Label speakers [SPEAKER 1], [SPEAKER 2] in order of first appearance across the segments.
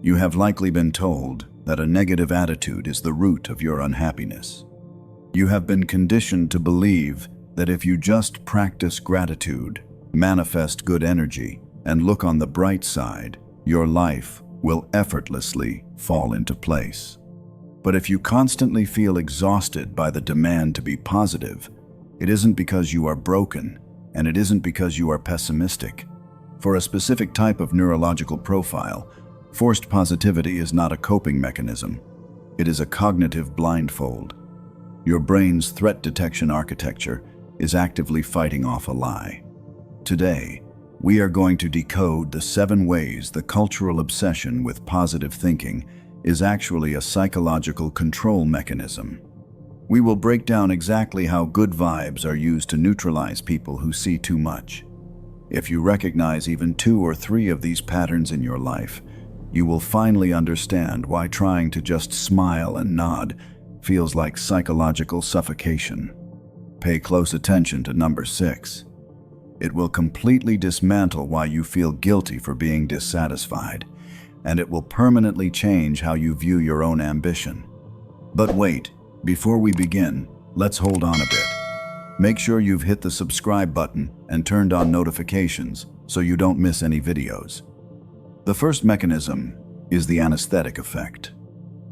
[SPEAKER 1] You have likely been told that a negative attitude is the root of your unhappiness. You have been conditioned to believe that if you just practice gratitude, manifest good energy, and look on the bright side, your life will effortlessly fall into place. But if you constantly feel exhausted by the demand to be positive, it isn't because you are broken, and it isn't because you are pessimistic. For a specific type of neurological profile, forced positivity is not a coping mechanism. It is a cognitive blindfold. Your brain's threat detection architecture is actively fighting off a lie. Today, we are going to decode the 7 ways the cultural obsession with positive thinking is actually a psychological control mechanism. We will break down exactly how good vibes are used to neutralize people who see too much. If you recognize even 2 or 3 of these patterns in your life, you will finally understand why trying to just smile and nod feels like psychological suffocation. Pay close attention to number 6. It will completely dismantle why you feel guilty for being dissatisfied, and it will permanently change how you view your own ambition. But wait, before we begin, let's hold on a bit. Make sure you've hit the subscribe button and turned on notifications so you don't miss any videos. The first mechanism is the anesthetic effect.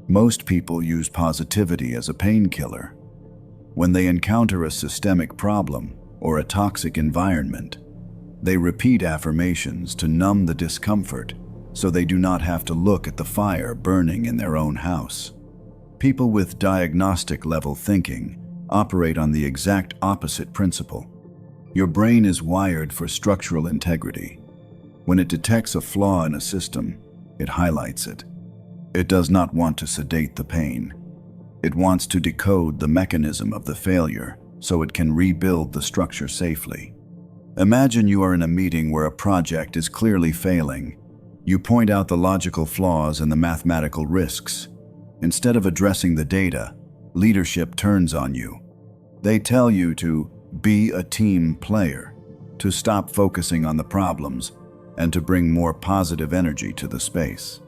[SPEAKER 1] Most people use positivity as a painkiller. When they encounter a systemic problem or a toxic environment, they repeat affirmations to numb the discomfort so they do not have to look at the fire burning in their own house. People with diagnostic-level thinking operate on the exact opposite principle. Your brain is wired for structural integrity. When it detects a flaw in a system, it highlights it. It does not want to sedate the pain. It wants to decode the mechanism of the failure so it can rebuild the structure safely. Imagine you are in a meeting where a project is clearly failing. You point out the logical flaws and the mathematical risks. Instead of addressing the data, leadership turns on you. They tell you to be a team player, to stop focusing on the problems, and to bring more positive energy to the space.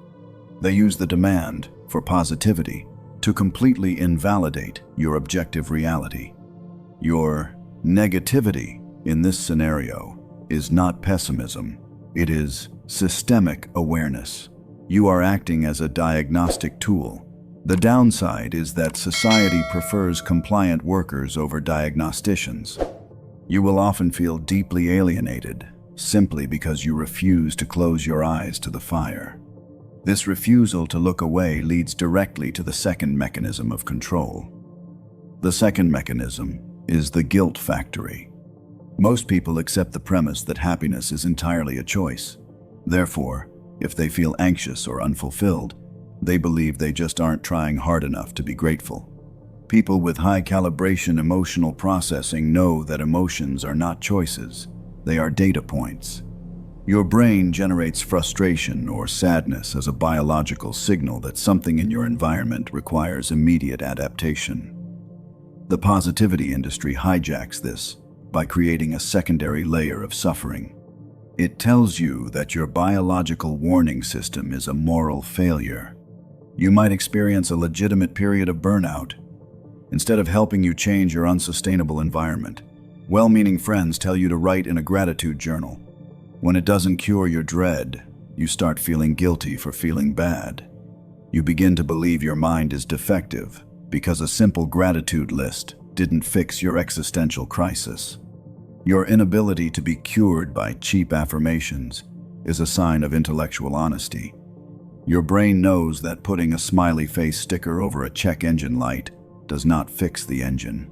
[SPEAKER 1] They use the demand for positivity to completely invalidate your objective reality. Your negativity in this scenario is not pessimism, it is systemic awareness. You are acting as a diagnostic tool. The downside is that society prefers compliant workers over diagnosticians. You will often feel deeply alienated simply because you refuse to close your eyes to the fire. This refusal to look away leads directly to the second mechanism of control. The second mechanism is the guilt factory. Most people accept the premise that happiness is entirely a choice. Therefore, if they feel anxious or unfulfilled, they believe they just aren't trying hard enough to be grateful. People with high calibration emotional processing know that emotions are not choices. They are data points. Your brain generates frustration or sadness as a biological signal that something in your environment requires immediate adaptation. The positivity industry hijacks this by creating a secondary layer of suffering. It tells you that your biological warning system is a moral failure. You might experience a legitimate period of burnout. Instead of helping you change your unsustainable environment, well-meaning friends tell you to write in a gratitude journal. When it doesn't cure your dread, you start feeling guilty for feeling bad. You begin to believe your mind is defective because a simple gratitude list didn't fix your existential crisis. Your inability to be cured by cheap affirmations is a sign of intellectual honesty. Your brain knows that putting a smiley face sticker over a check engine light does not fix the engine.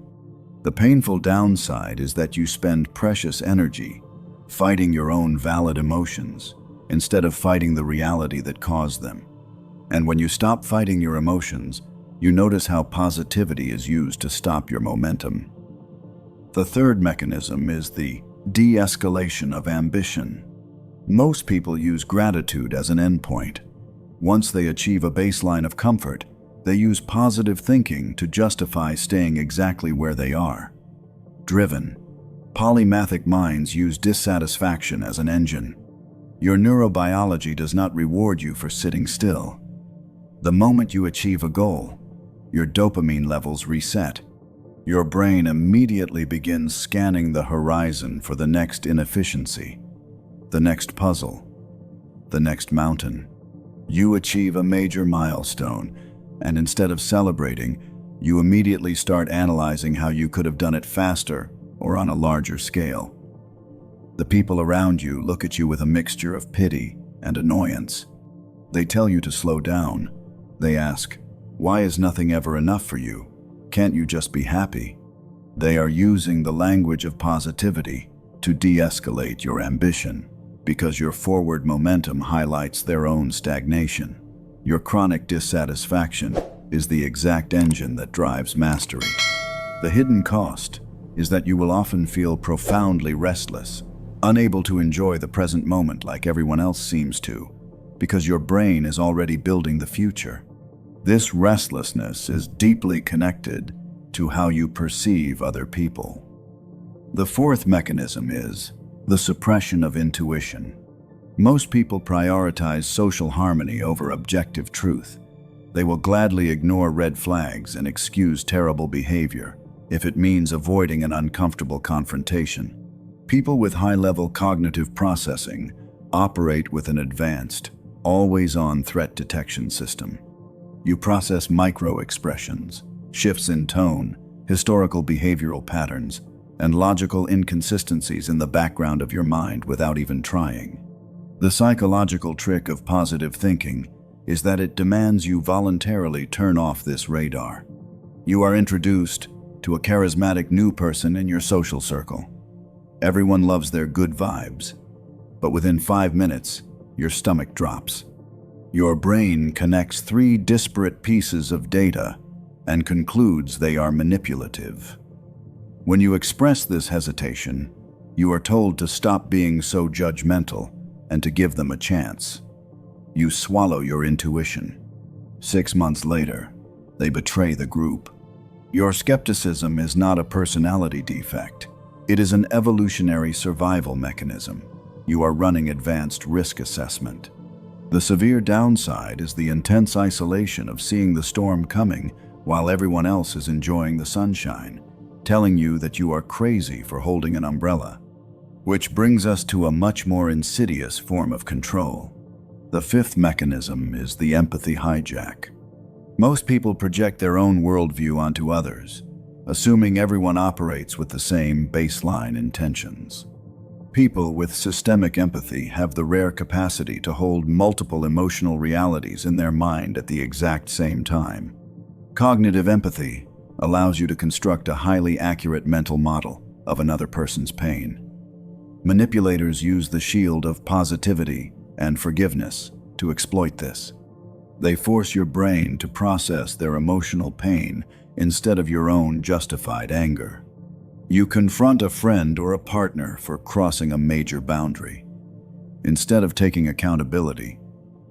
[SPEAKER 1] The painful downside is that you spend precious energy fighting your own valid emotions instead of fighting the reality that caused them. And when you stop fighting your emotions, you notice how positivity is used to stop your momentum. The third mechanism is the de-escalation of ambition. Most people use gratitude as an endpoint. Once they achieve a baseline of comfort, they use positive thinking to justify staying exactly where they are. Driven, polymathic minds use dissatisfaction as an engine. Your neurobiology does not reward you for sitting still. The moment you achieve a goal, your dopamine levels reset. Your brain immediately begins scanning the horizon for the next inefficiency, the next puzzle, the next mountain. You achieve a major milestone, and instead of celebrating, you immediately start analyzing how you could have done it faster or on a larger scale. The people around you look at you with a mixture of pity and annoyance. They tell you to slow down. They ask, "Why is nothing ever enough for you? Can't you just be happy?" They are using the language of positivity to de-escalate your ambition, because your forward momentum highlights their own stagnation. Your chronic dissatisfaction is the exact engine that drives mastery. The hidden cost is that you will often feel profoundly restless, unable to enjoy the present moment like everyone else seems to, because your brain is already building the future. This restlessness is deeply connected to how you perceive other people. The fourth mechanism is the suppression of intuition. Most people prioritize social harmony over objective truth. They will gladly ignore red flags and excuse terrible behavior if it means avoiding an uncomfortable confrontation. People with high-level cognitive processing operate with an advanced, always-on threat detection system. You process micro-expressions, shifts in tone, historical behavioral patterns, and logical inconsistencies in the background of your mind without even trying. The psychological trick of positive thinking is that it demands you voluntarily turn off this radar. You are introduced to a charismatic new person in your social circle. Everyone loves their good vibes, but within 5 minutes, your stomach drops. Your brain connects 3 disparate pieces of data and concludes they are manipulative. When you express this hesitation, you are told to stop being so judgmental and to give them a chance. You swallow your intuition. 6 months later, they betray the group. Your skepticism is not a personality defect. It is an evolutionary survival mechanism. You are running advanced risk assessment. The severe downside is the intense isolation of seeing the storm coming while everyone else is enjoying the sunshine, telling you that you are crazy for holding an umbrella. Which brings us to a much more insidious form of control. The fifth mechanism is the empathy hijack. Most people project their own worldview onto others, assuming everyone operates with the same baseline intentions. People with systemic empathy have the rare capacity to hold multiple emotional realities in their mind at the exact same time. Cognitive empathy allows you to construct a highly accurate mental model of another person's pain. Manipulators use the shield of positivity and forgiveness to exploit this. They force your brain to process their emotional pain instead of your own justified anger. You confront a friend or a partner for crossing a major boundary. Instead of taking accountability,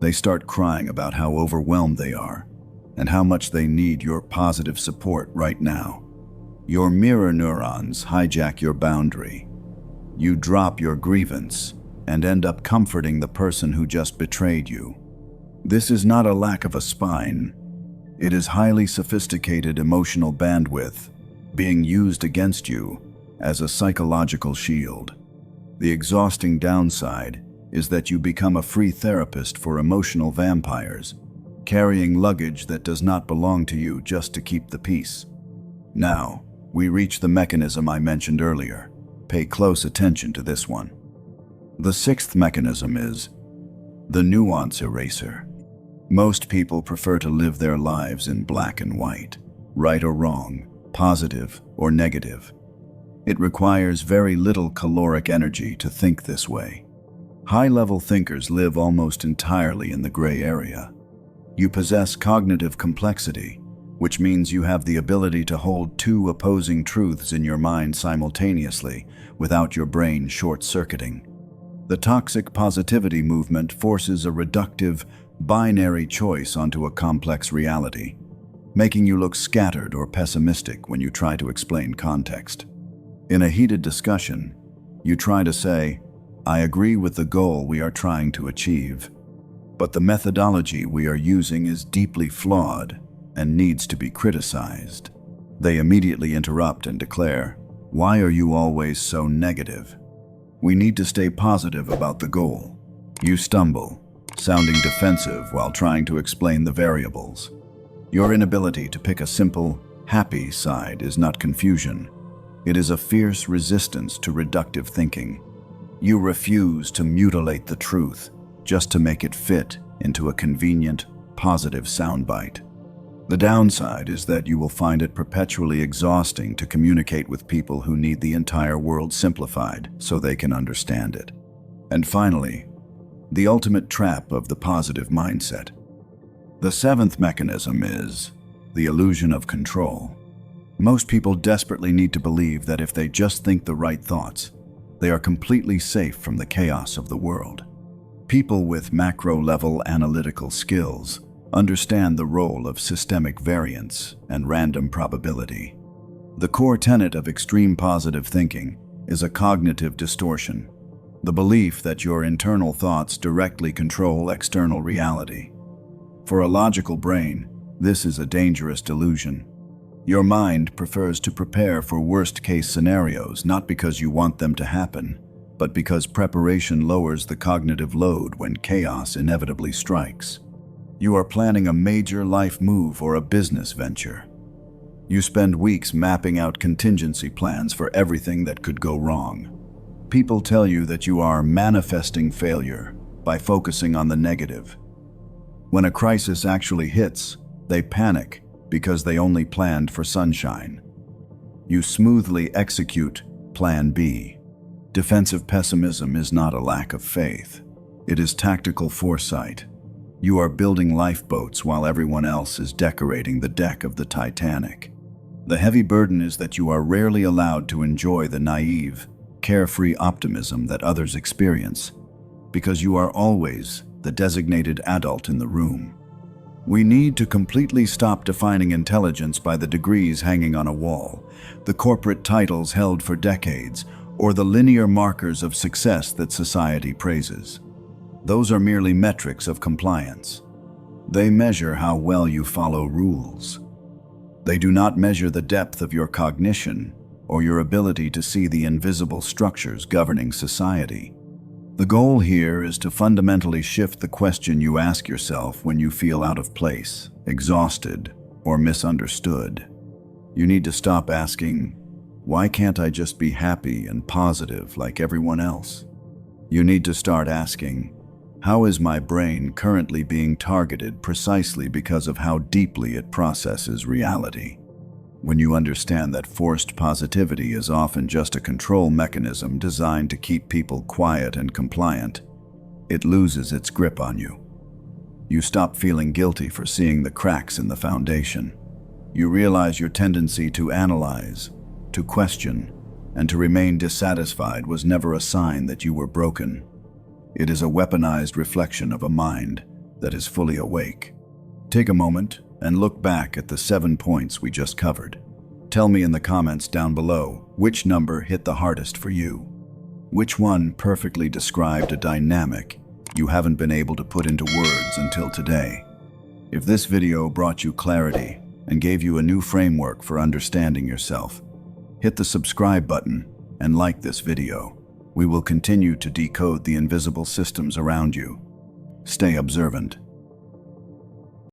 [SPEAKER 1] they start crying about how overwhelmed they are and how much they need your positive support right now. Your mirror neurons hijack your boundary. You drop your grievance and end up comforting the person who just betrayed you. This is not a lack of a spine. It is highly sophisticated emotional bandwidth being used against you as a psychological shield. The exhausting downside is that you become a free therapist for emotional vampires, carrying luggage that does not belong to you just to keep the peace. Now, we reach the mechanism I mentioned earlier. Pay close attention to this one. The sixth mechanism is the nuance eraser. Most people prefer to live their lives in black and white, right or wrong, positive or negative. It requires very little caloric energy to think this way. High-level thinkers live almost entirely in the gray area. You possess cognitive complexity, which means you have the ability to hold 2 opposing truths in your mind simultaneously without your brain short-circuiting. The toxic positivity movement forces a reductive, binary choice onto a complex reality, making you look scattered or pessimistic when you try to explain context. In a heated discussion, you try to say, I agree with the goal we are trying to achieve, but the methodology we are using is deeply flawed and needs to be criticized. They immediately interrupt and declare, "Why are you always so negative? We need to stay positive about the goal." You stumble, sounding defensive while trying to explain the variables. Your inability to pick a simple, happy side is not confusion. It is a fierce resistance to reductive thinking. You refuse to mutilate the truth just to make it fit into a convenient, positive soundbite. The downside is that you will find it perpetually exhausting to communicate with people who need the entire world simplified so they can understand it. And finally, the ultimate trap of the positive mindset. The seventh mechanism is the illusion of control. Most people desperately need to believe that if they just think the right thoughts, they are completely safe from the chaos of the world. People with macro-level analytical skills understand the role of systemic variance and random probability. The core tenet of extreme positive thinking is a cognitive distortion, the belief that your internal thoughts directly control external reality. For a logical brain, this is a dangerous delusion. Your mind prefers to prepare for worst-case scenarios not because you want them to happen, but because preparation lowers the cognitive load when chaos inevitably strikes. You are planning a major life move or a business venture. You spend weeks mapping out contingency plans for everything that could go wrong. People tell you that you are manifesting failure by focusing on the negative. When a crisis actually hits, they panic because they only planned for sunshine. You smoothly execute Plan B. Defensive pessimism is not a lack of faith. It is tactical foresight. You are building lifeboats while everyone else is decorating the deck of the Titanic. The heavy burden is that you are rarely allowed to enjoy the naive, carefree optimism that others experience, because you are always the designated adult in the room. We need to completely stop defining intelligence by the degrees hanging on a wall, the corporate titles held for decades, or the linear markers of success that society praises. Those are merely metrics of compliance. They measure how well you follow rules. They do not measure the depth of your cognition or your ability to see the invisible structures governing society. The goal here is to fundamentally shift the question you ask yourself when you feel out of place, exhausted, or misunderstood. You need to stop asking, "Why can't I just be happy and positive like everyone else?" You need to start asking, "How is my brain currently being targeted precisely because of how deeply it processes reality?" When you understand that forced positivity is often just a control mechanism designed to keep people quiet and compliant, it loses its grip on you. You stop feeling guilty for seeing the cracks in the foundation. You realize your tendency to analyze, to question, and to remain dissatisfied was never a sign that you were broken. It is a weaponized reflection of a mind that is fully awake. Take a moment and look back at the 7 points we just covered. Tell me in the comments down below which number hit the hardest for you. Which one perfectly described a dynamic you haven't been able to put into words until today? If this video brought you clarity and gave you a new framework for understanding yourself, hit the subscribe button and like this video. We will continue to decode the invisible systems around you. Stay observant.